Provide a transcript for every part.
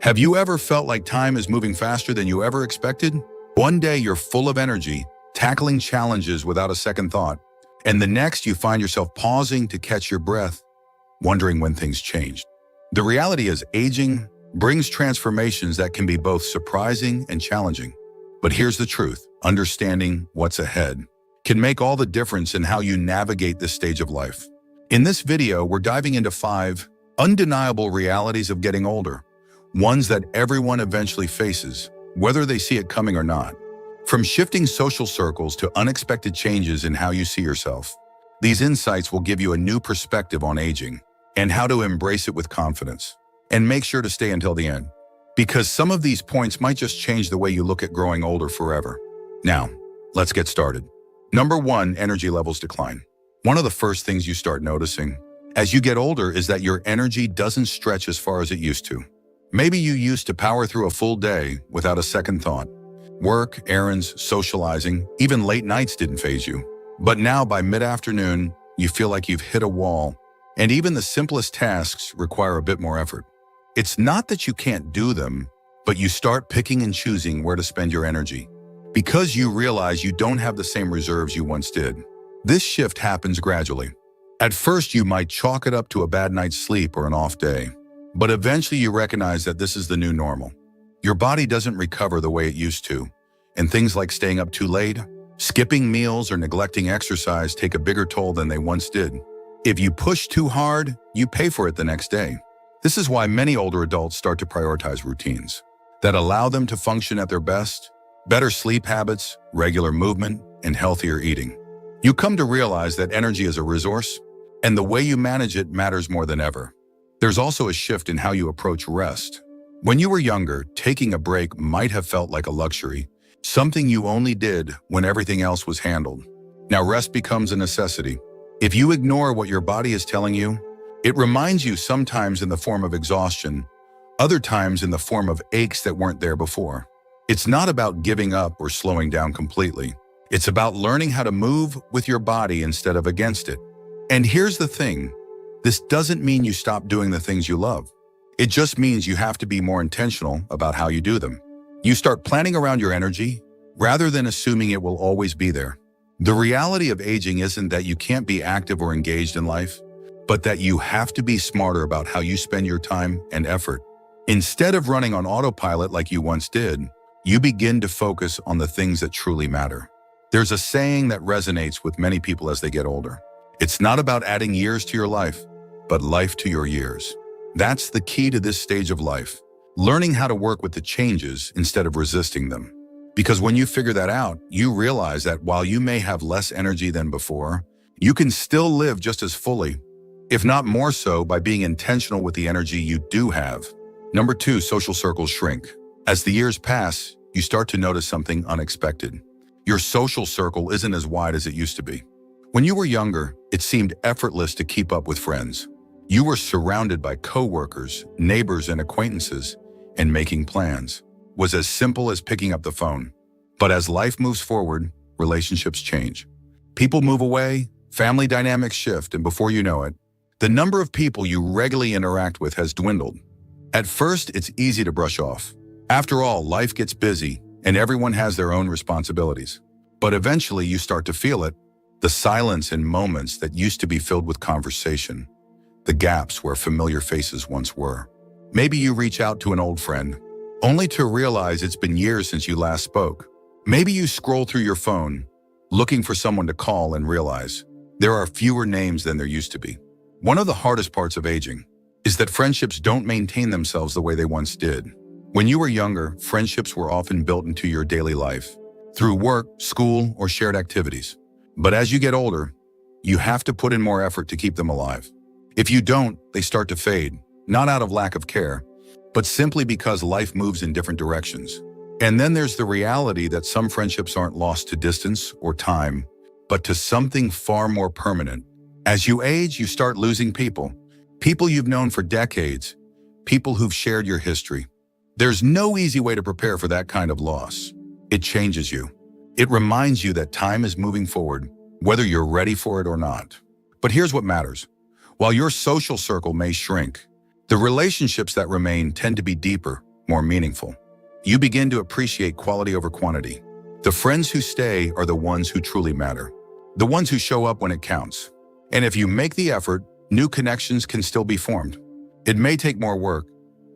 Have you ever felt like time is moving faster than you ever expected? One day you're full of energy, tackling challenges without a second thought, and the next you find yourself pausing to catch your breath, wondering when things changed. The reality is aging brings transformations that can be both surprising and challenging. But here's the truth: understanding what's ahead can make all the difference in how you navigate this stage of life. In this video, we're diving into 5 undeniable realities of getting older, ones that everyone eventually faces, whether they see it coming or not. From shifting social circles to unexpected changes in how you see yourself, these insights will give you a new perspective on aging and how to embrace it with confidence. And make sure to stay until the end, because some of these points might just change the way you look at growing older forever. Now, let's get started. Number 1, energy levels decline. One of the first things you start noticing as you get older is that your energy doesn't stretch as far as it used to. Maybe you used to power through a full day without a second thought. Work, errands, socializing, even late nights didn't faze you. But now by mid-afternoon, you feel like you've hit a wall, and even the simplest tasks require a bit more effort. It's not that you can't do them, but you start picking and choosing where to spend your energy, because you realize you don't have the same reserves you once did. This shift happens gradually. At first, you might chalk it up to a bad night's sleep or an off day, but eventually you recognize that this is the new normal. Your body doesn't recover the way it used to, and things like staying up too late, skipping meals, or neglecting exercise take a bigger toll than they once did. If you push too hard, you pay for it the next day. This is why many older adults start to prioritize routines that allow them to function at their best: better sleep habits, regular movement, and healthier eating. You come to realize that energy is a resource, and the way you manage it matters more than ever. There's also a shift in how you approach rest. When you were younger, taking a break might have felt like a luxury, something you only did when everything else was handled. Now rest becomes a necessity. If you ignore what your body is telling you, it reminds you, sometimes in the form of exhaustion, other times in the form of aches that weren't there before. It's not about giving up or slowing down completely. It's about learning how to move with your body instead of against it. And here's the thing: this doesn't mean you stop doing the things you love. It just means you have to be more intentional about how you do them. You start planning around your energy rather than assuming it will always be there. The reality of aging isn't that you can't be active or engaged in life, but that you have to be smarter about how you spend your time and effort. Instead of running on autopilot like you once did, you begin to focus on the things that truly matter. There's a saying that resonates with many people as they get older. It's not about adding years to your life, but life to your years. That's the key to this stage of life: learning how to work with the changes instead of resisting them. Because when you figure that out, you realize that while you may have less energy than before, you can still live just as fully, if not more so, by being intentional with the energy you do have. Number 2, social circles shrink. As the years pass, you start to notice something unexpected. Your social circle isn't as wide as it used to be. When you were younger, it seemed effortless to keep up with friends. You were surrounded by coworkers, neighbors, and acquaintances, and making plans was as simple as picking up the phone. But as life moves forward, relationships change. People move away, family dynamics shift, and before you know it, the number of people you regularly interact with has dwindled. At first, it's easy to brush off. After all, life gets busy, and everyone has their own responsibilities. But eventually, you start to feel it: the silence in moments that used to be filled with conversation, the gaps where familiar faces once were. Maybe you reach out to an old friend, only to realize it's been years since you last spoke. Maybe you scroll through your phone, looking for someone to call, and realize there are fewer names than there used to be. One of the hardest parts of aging is that friendships don't maintain themselves the way they once did. When you were younger, friendships were often built into your daily life through work, school, or shared activities. But as you get older, you have to put in more effort to keep them alive. If you don't, they start to fade, not out of lack of care, but simply because life moves in different directions. And then there's the reality that some friendships aren't lost to distance or time, but to something far more permanent. As you age, you start losing people you've known for decades, people who've shared your history. There's no easy way to prepare for that kind of loss. It changes you. It reminds you that time is moving forward, whether you're ready for it or not. But here's what matters. While your social circle may shrink, the relationships that remain tend to be deeper, more meaningful. You begin to appreciate quality over quantity. The friends who stay are the ones who truly matter, the ones who show up when it counts. And if you make the effort, new connections can still be formed. It may take more work,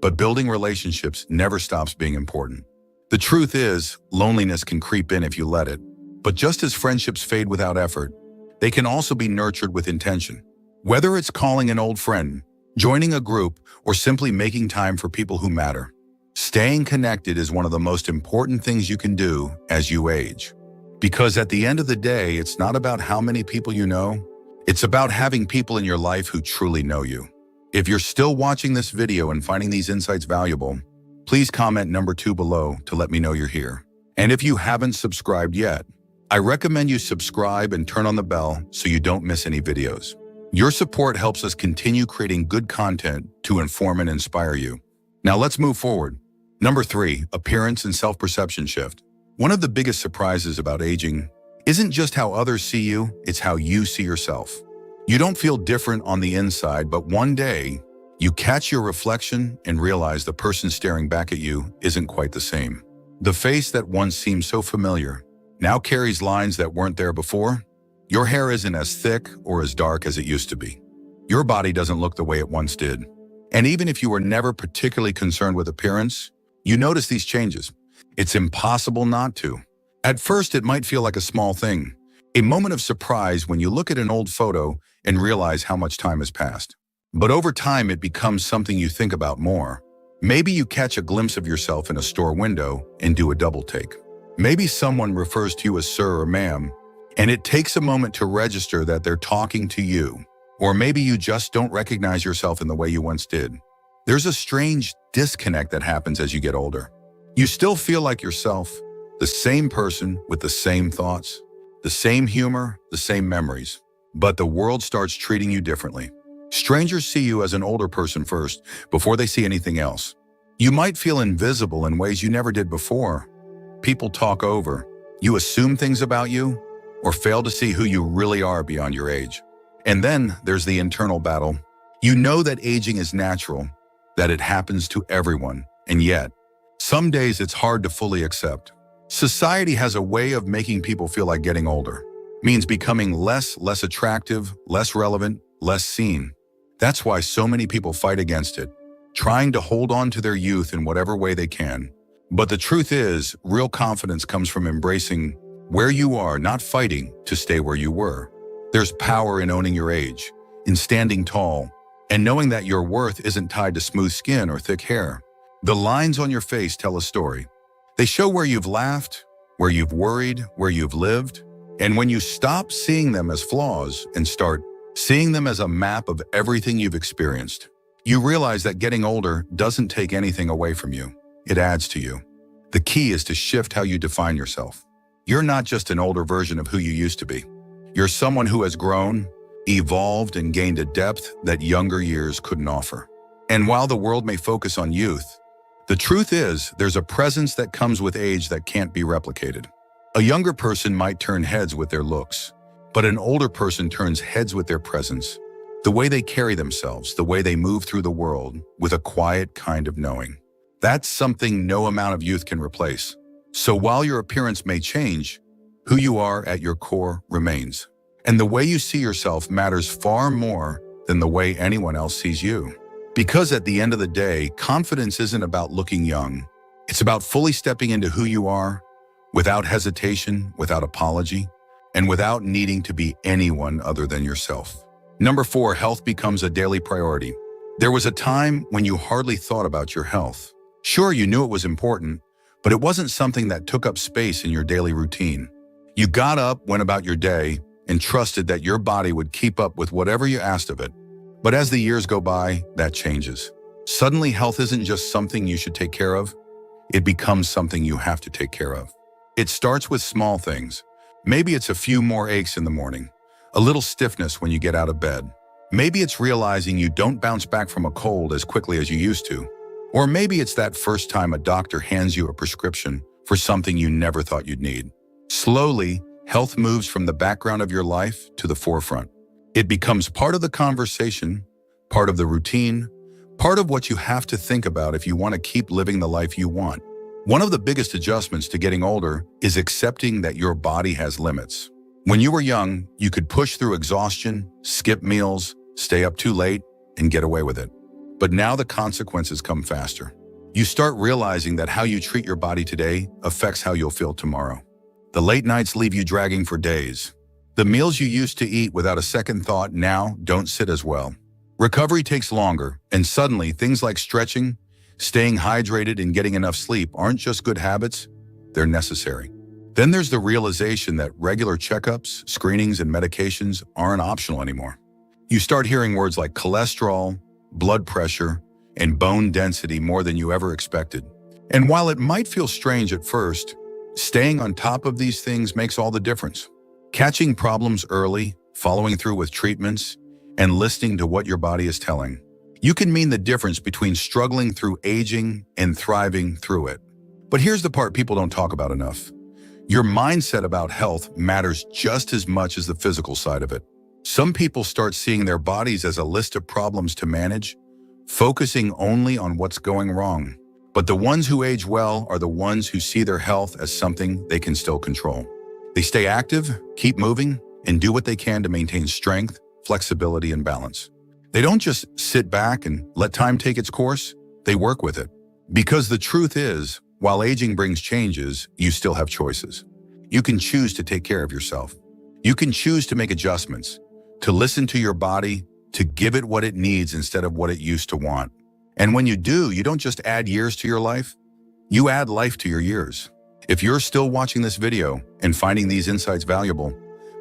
but building relationships never stops being important. The truth is, loneliness can creep in if you let it. But just as friendships fade without effort, they can also be nurtured with intention. Whether it's calling an old friend, joining a group, or simply making time for people who matter, staying connected is one of the most important things you can do as you age. Because at the end of the day, it's not about how many people you know, it's about having people in your life who truly know you. If you're still watching this video and finding these insights valuable, please comment number 2 below to let me know you're here. And if you haven't subscribed yet, I recommend you subscribe and turn on the bell so you don't miss any videos. Your support helps us continue creating good content to inform and inspire you. Now let's move forward. Number 3, appearance and self-perception shift. One of the biggest surprises about aging isn't just how others see you, it's how you see yourself. You don't feel different on the inside, but one day, you catch your reflection and realize the person staring back at you isn't quite the same. The face that once seemed so familiar now carries lines that weren't there before. Your hair isn't as thick or as dark as it used to be. Your body doesn't look the way it once did. And even if you were never particularly concerned with appearance, you notice these changes. It's impossible not to. At first, it might feel like a small thing, a moment of surprise when you look at an old photo and realize how much time has passed. But over time, it becomes something you think about more. Maybe you catch a glimpse of yourself in a store window and do a double take. Maybe someone refers to you as sir or ma'am, and it takes a moment to register that they're talking to you. Or maybe you just don't recognize yourself in the way you once did. There's a strange disconnect that happens as you get older. You still feel like yourself, the same person with the same thoughts, the same humor, the same memories. But the world starts treating you differently. Strangers see you as an older person first, before they see anything else. You might feel invisible in ways you never did before. People talk over. You assume things about you, or fail to see who you really are beyond your age. And then there's the internal battle. You know that aging is natural, that it happens to everyone, and yet, some days it's hard to fully accept. Society has a way of making people feel like getting older means becoming less attractive, less relevant, less seen. That's why so many people fight against it, trying to hold on to their youth in whatever way they can. But the truth is, real confidence comes from embracing where you are, not fighting to stay where you were. There's power in owning your age, in standing tall, and knowing that your worth isn't tied to smooth skin or thick hair. The lines on your face tell a story. They show where you've laughed, where you've worried, where you've lived. And when you stop seeing them as flaws and start seeing them as a map of everything you've experienced, you realize that getting older doesn't take anything away from you. It adds to you. The key is to shift how you define yourself. You're not just an older version of who you used to be. You're someone who has grown, evolved, and gained a depth that younger years couldn't offer. And while the world may focus on youth, the truth is there's a presence that comes with age that can't be replicated. A younger person might turn heads with their looks, but an older person turns heads with their presence. The way they carry themselves, the way they move through the world with a quiet kind of knowing. That's something no amount of youth can replace. So while your appearance may change, who you are at your core remains. And the way you see yourself matters far more than the way anyone else sees you. Because at the end of the day, confidence isn't about looking young. It's about fully stepping into who you are, without hesitation, without apology, and without needing to be anyone other than yourself. Number 4, health becomes a daily priority. There was a time when you hardly thought about your health. Sure, you knew it was important, but it wasn't something that took up space in your daily routine. You got up, went about your day, and trusted that your body would keep up with whatever you asked of it. But as the years go by, that changes. Suddenly, health isn't just something you should take care of. It becomes something you have to take care of. It starts with small things. Maybe it's a few more aches in the morning, a little stiffness when you get out of bed. Maybe it's realizing you don't bounce back from a cold as quickly as you used to. Or maybe it's that first time a doctor hands you a prescription for something you never thought you'd need. Slowly, health moves from the background of your life to the forefront. It becomes part of the conversation, part of the routine, Part of what you have to think about if you want to keep living the life you want. One of the biggest adjustments to getting older is accepting that your body has limits. When you were young, you could push through exhaustion, skip meals, stay up too late, and get away with it. But now the consequences come faster. You start realizing that how you treat your body today affects how you'll feel tomorrow. The late nights leave you dragging for days. The meals you used to eat without a second thought now don't sit as well. Recovery takes longer, and suddenly things like stretching, staying hydrated, and getting enough sleep aren't just good habits, they're necessary. Then there's the realization that regular checkups, screenings, and medications aren't optional anymore. You start hearing words like cholesterol, blood pressure, and bone density more than you ever expected. And while it might feel strange at first, staying on top of these things makes all the difference. Catching problems early, following through with treatments, and listening to what your body is telling. You can mean the difference between struggling through aging and thriving through it. But here's the part people don't talk about enough. Your mindset about health matters just as much as the physical side of it. Some people start seeing their bodies as a list of problems to manage, focusing only on what's going wrong. But the ones who age well are the ones who see their health as something they can still control. They stay active, keep moving, and do what they can to maintain strength, flexibility, and balance. They don't just sit back and let time take its course, they work with it. Because the truth is, while aging brings changes, you still have choices. You can choose to take care of yourself. You can choose to make adjustments, to listen to your body, to give it what it needs instead of what it used to want. And when you do, you don't just add years to your life, you add life to your years. If you're still watching this video and finding these insights valuable,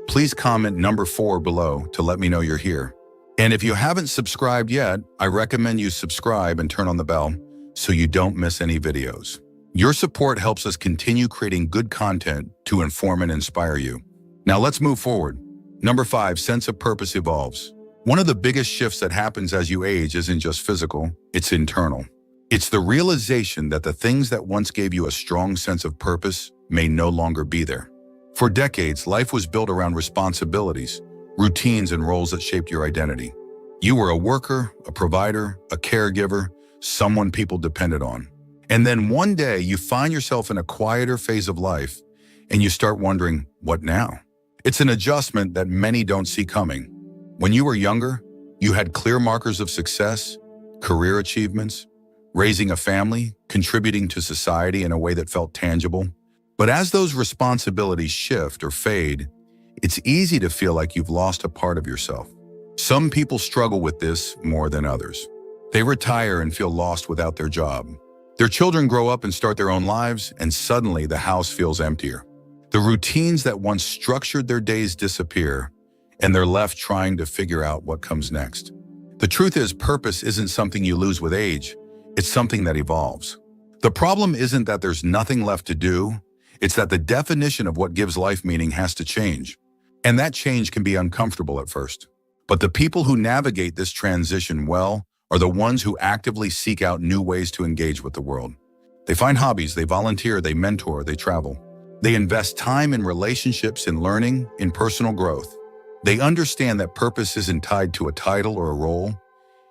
please comment number 4 below to let me know you're here. And if you haven't subscribed yet, I recommend you subscribe and turn on the bell so you don't miss any videos. Your support helps us continue creating good content to inform and inspire you. Now let's move forward. Number 5, sense of purpose evolves. One of the biggest shifts that happens as you age isn't just physical, it's internal. It's the realization that the things that once gave you a strong sense of purpose may no longer be there. For decades, life was built around responsibilities, routines, and roles that shaped your identity. You were a worker, a provider, a caregiver, someone people depended on. And then one day you find yourself in a quieter phase of life and you start wondering, what now? It's an adjustment that many don't see coming. When you were younger, you had clear markers of success, career achievements, raising a family, contributing to society in a way that felt tangible. But as those responsibilities shift or fade, it's easy to feel like you've lost a part of yourself. Some people struggle with this more than others. They retire and feel lost without their job. Their children grow up and start their own lives, and suddenly the house feels emptier. The routines that once structured their days disappear, and they're left trying to figure out what comes next. The truth is, purpose isn't something you lose with age, it's something that evolves. The problem isn't that there's nothing left to do, it's that the definition of what gives life meaning has to change. And that change can be uncomfortable at first. But the people who navigate this transition well are the ones who actively seek out new ways to engage with the world. They find hobbies, they volunteer, they mentor, they travel. They invest time in relationships, in learning, in personal growth. They understand that purpose isn't tied to a title or a role.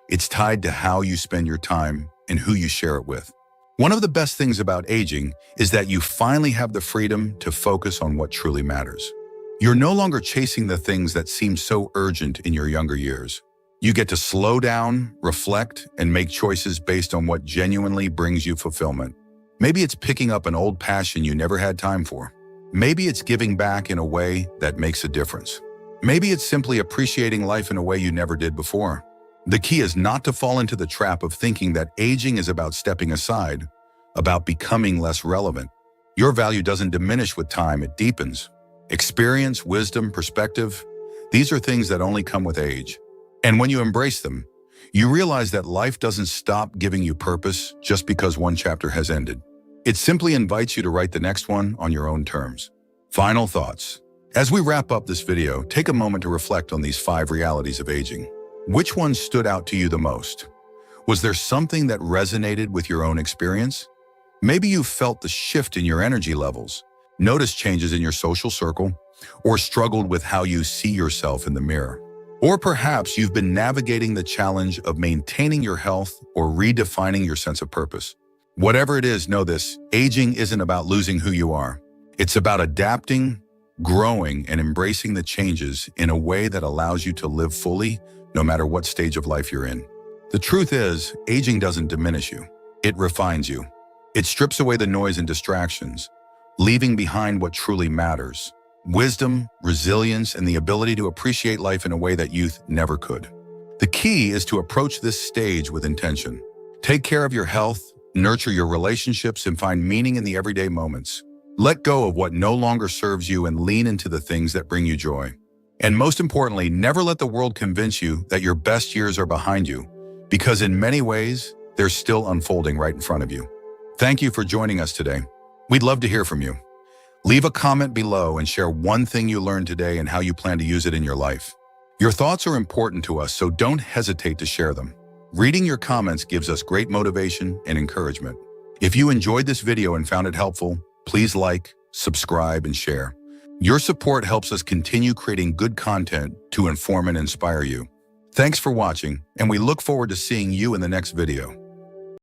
It's tied to how you spend your time and who you share it with. One of the best things about aging is that you finally have the freedom to focus on what truly matters. You're no longer chasing the things that seemed so urgent in your younger years. You get to slow down, reflect, and make choices based on what genuinely brings you fulfillment. Maybe it's picking up an old passion you never had time for. Maybe it's giving back in a way that makes a difference. Maybe it's simply appreciating life in a way you never did before. The key is not to fall into the trap of thinking that aging is about stepping aside, about becoming less relevant. Your value doesn't diminish with time, it deepens. Experience, wisdom, perspective, these are things that only come with age. And when you embrace them, you realize that life doesn't stop giving you purpose just because one chapter has ended. It simply invites you to write the next one on your own terms. Final thoughts. As we wrap up this video, take a moment to reflect on these 5 realities of aging. Which one stood out to you the most? Was there something that resonated with your own experience? Maybe you felt the shift in your energy levels, noticed changes in your social circle, or struggled with how you see yourself in the mirror. Or perhaps you've been navigating the challenge of maintaining your health or redefining your sense of purpose. Whatever it is, know this: aging isn't about losing who you are. It's about adapting, growing, and embracing the changes in a way that allows you to live fully, no matter what stage of life you're in. The truth is, aging doesn't diminish you. It refines you. It strips away the noise and distractions, leaving behind what truly matters: wisdom, resilience, and the ability to appreciate life in a way that youth never could. The key is to approach this stage with intention. Take care of your health, nurture your relationships, and find meaning in the everyday moments. Let go of what no longer serves you and lean into the things that bring you joy. And most importantly, never let the world convince you that your best years are behind you, because in many ways, they're still unfolding right in front of you. Thank you for joining us today. We'd love to hear from you. Leave a comment below and share one thing you learned today and how you plan to use it in your life. Your thoughts are important to us, so don't hesitate to share them. Reading your comments gives us great motivation and encouragement. If you enjoyed this video and found it helpful, please like, subscribe, and share. Your support helps us continue creating good content to inform and inspire you. Thanks for watching, and we look forward to seeing you in the next video.